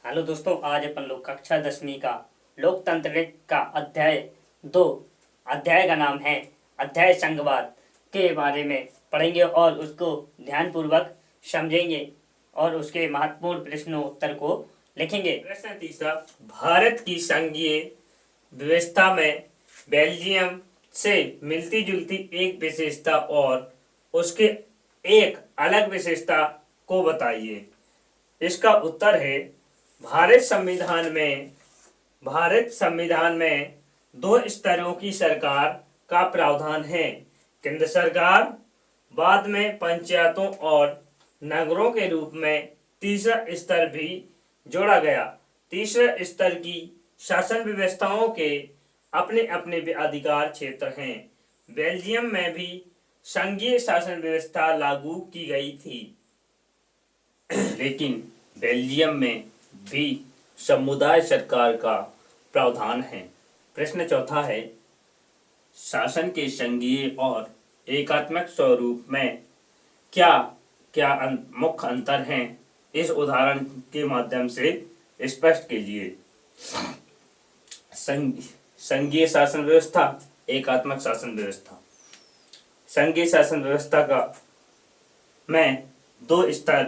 Hello दोस्तों, आज अपन लोग कक्षा 10वीं का लोकतंत्र का अध्याय का नाम है अध्याय संघवाद के बारे में पढ़ेंगे और उसको ध्यानपूर्वक समझेंगे और उसके महत्वपूर्ण प्रश्नों उत्तर को लिखेंगे। प्रश्न तीसरा, भारत की संघीय व्यवस्था में बेल्जियम से मिलती जुलती एक विशेषता और उसके एक अलग विशेषता को बताइए। इसका उत्तर है भारत संविधान में दो स्तरों की सरकार का प्रावधान है। केंद्र सरकार, बाद में पंचायतों और नगरों के रूप में तीसरा स्तर भी जोड़ा गया। तीसरे स्तर की शासन व्यवस्थाओं के अपने अपने अधिकार क्षेत्र हैं। बेल्जियम में भी संघीय शासन व्यवस्था लागू की गई थी, लेकिन बेल्जियम में भी समुदाय सरकार का प्रावधान है। प्रश्न चौथा है, शासन के संघीय और एकात्मक स्वरूप में क्या क्या मुख्य अंतर हैं? इस उदाहरण के माध्यम से स्पष्ट कीजिए। संघीय शासन व्यवस्था, एकात्मक शासन व्यवस्था। संघीय शासन व्यवस्था का में दो स्तर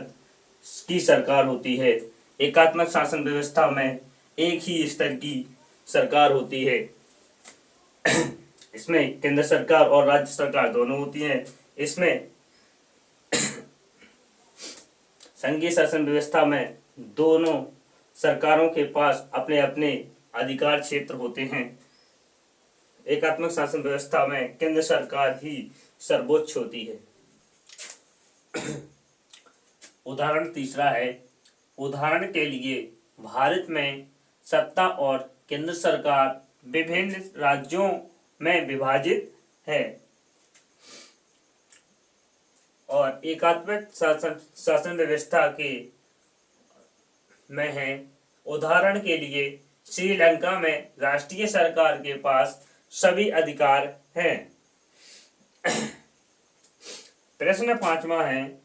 की सरकार होती है। एकात्मक शासन व्यवस्था में एक ही स्तर की सरकार होती है। इसमें केंद्र सरकार और राज्य सरकार दोनों होती हैं। इसमें संघीय शासन व्यवस्था में दोनों सरकारों के पास अपने अपने अधिकार क्षेत्र होते हैं। एकात्मक शासन व्यवस्था में केंद्र सरकार ही सर्वोच्च होती है। उदाहरण तीसरा है, उदाहरण के लिए भारत में सत्ता और केंद्र सरकार विभिन्न राज्यों में विभाजित है और एकात्मक शासन व्यवस्था के में है। उदाहरण के लिए श्रीलंका में राष्ट्रीय सरकार के पास सभी अधिकार हैं। प्रश्न पांचवा है,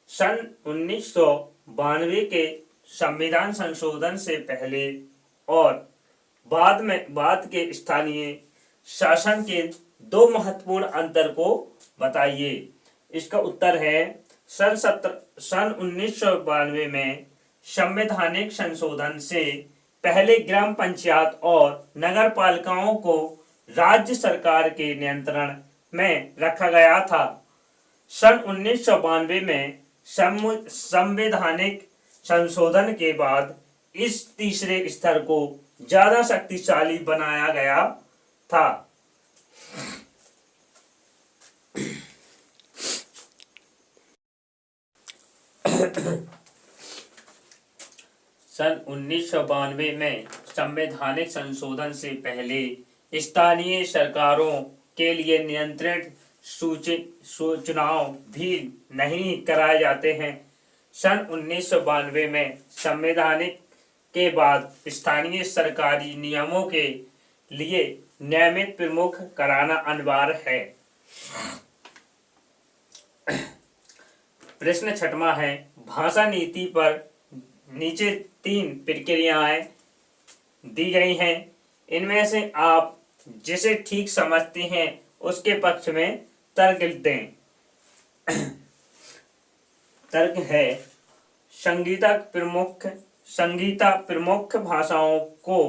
सन 1992 के संविधान संशोधन से पहले और बाद के स्थानीय शासन के दो महत्वपूर्ण अंतर को बताइए। इसका उत्तर है, सन 1992 में संवैधानिक संशोधन से पहले ग्राम पंचायत और नगर पालिकाओं को राज्य सरकार के नियंत्रण में रखा गया था। सन 1992 में संवैधानिक संशोधन के बाद इस तीसरे स्तर को ज्यादा शक्तिशाली बनाया गया था। सन 1992 में संवैधानिक संशोधन से पहले स्थानीय सरकारों के लिए नियंत्रित चुनाव भी नहीं कराए जाते हैं। सन 1992 में संवैधानिक के बाद स्थानीय सरकारी नियमों के लिए नियमित प्रमुख कराना अनिवार्य है। प्रश्न छठवां है, भाषा नीति पर नीचे 3 प्रक्रियाएं दी गई हैं। इनमें से आप जिसे ठीक समझते हैं उसके पक्ष में तर्क दें। तर्क है, संगीता प्रमुख भाषाओं को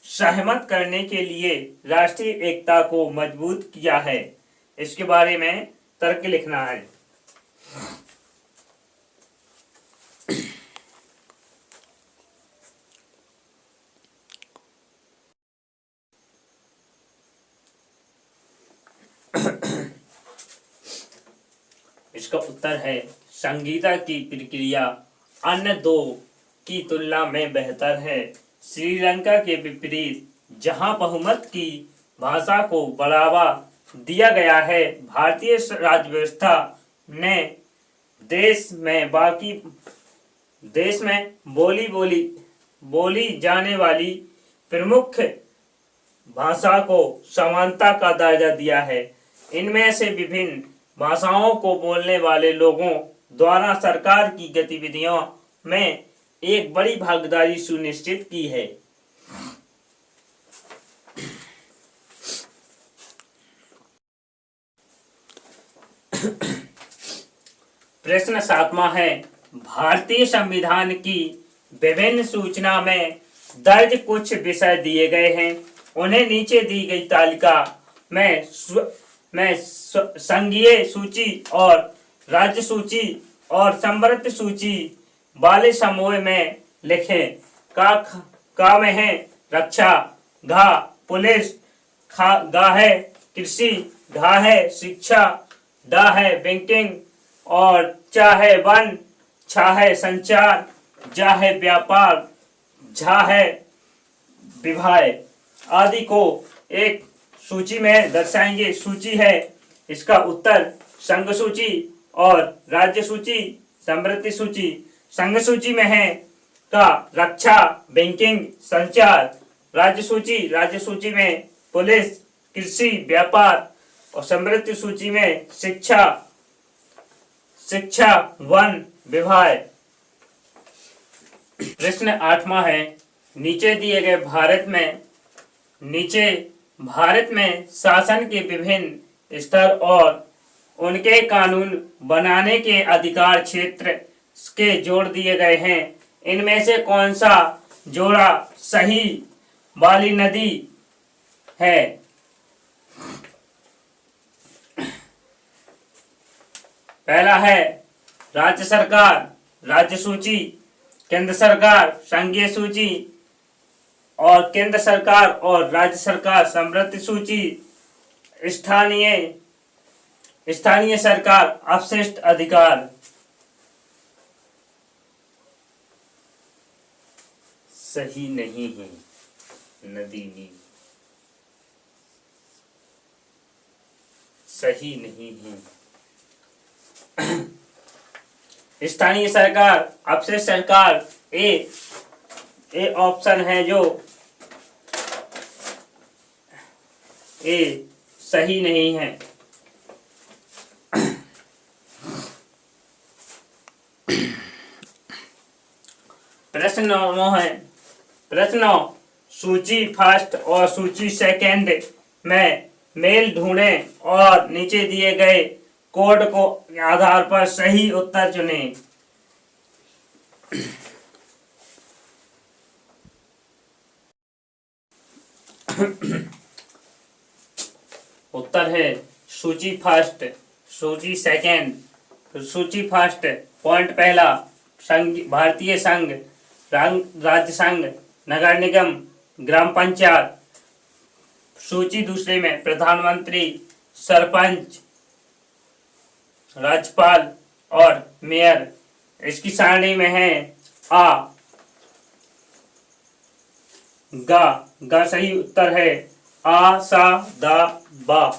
सहमत करने के लिए राष्ट्रीय एकता को मजबूत किया है। इसके बारे में तर्क लिखना है। इसका उत्तर है, संगीता की प्रक्रिया अन्य दो की तुलना में बेहतर है। श्रीलंका के विपरीत, जहां बहुमत की भाषा को बढ़ावा दिया गया है, भारतीय राज्य व्यवस्था ने देश में बोली जाने वाली प्रमुख भाषा को समानता का दर्जा दिया है। इनमें से विभिन्न भाषाओं को बोलने वाले लोगों द्वारा सरकार की गतिविधियों में एक बड़ी भागीदारी सुनिश्चित की है। प्रश्न 7वां है, भारतीय संविधान की विभिन्न सूचना में दर्ज कुछ विषय दिए गए हैं, उन्हें नीचे दी गई तालिका में संघीय सूची और राज्य सूची और समवर्ती सूची वाले समूह में लिखें। का में है रक्षा, घा पुलिस, गा है कृषि, घा है शिक्षा, डा है बैंकिंग और चा है वन, छा है संचार, जा है व्यापार, झा है विवाह आदि को एक सूची में दर्शाएंगे। सूची है इसका उत्तर संघ सूची और राज्य सूची, समवर्ती सूची। संघ सूची में है का रक्षा, बैंकिंग, संचार। राज्य सूची में पुलिस, कृषि, व्यापार और समवर्ती सूची में शिक्षा, वन, विवाह। प्रश्न 8वां है, नीचे दिए गए भारत में शासन के विभिन्न स्तर और उनके कानून बनाने के अधिकार क्षेत्र के जोड़ दिए गए हैं। इनमें से कौन सा जोड़ा सही वाली नदी है? पहला है राज्य सरकार राज्य सूची, केंद्र सरकार संघीय सूची और केंद्र सरकार और राज्य सरकार समवर्ती सूची, स्थानीय सरकार अपशिष्ट अधिकार। सही नहीं है नदी नील, सही नहीं है। स्थानीय सरकार अपशिष्ट सरकार ए ऑप्शन है जो ए सही नहीं है। प्रश्न 9 है, प्रश्न सूची फर्स्ट और सूची सेकंड में मेल ढूंढें और नीचे दिए गए कोड को आधार पर सही उत्तर चुनें। उत्तर है सूची फर्स्ट, सूची सेकंड। सूची फर्स्ट पॉइंट पहला संघ, भारतीय संघ, राज्य संघ, नगर निगम, ग्राम पंचायत। सूची दूसरे में प्रधानमंत्री, सरपंच, राज्यपाल और मेयर। इसकी सारणी में है आ, गा सही उत्तर है आ, सा, दा, बा।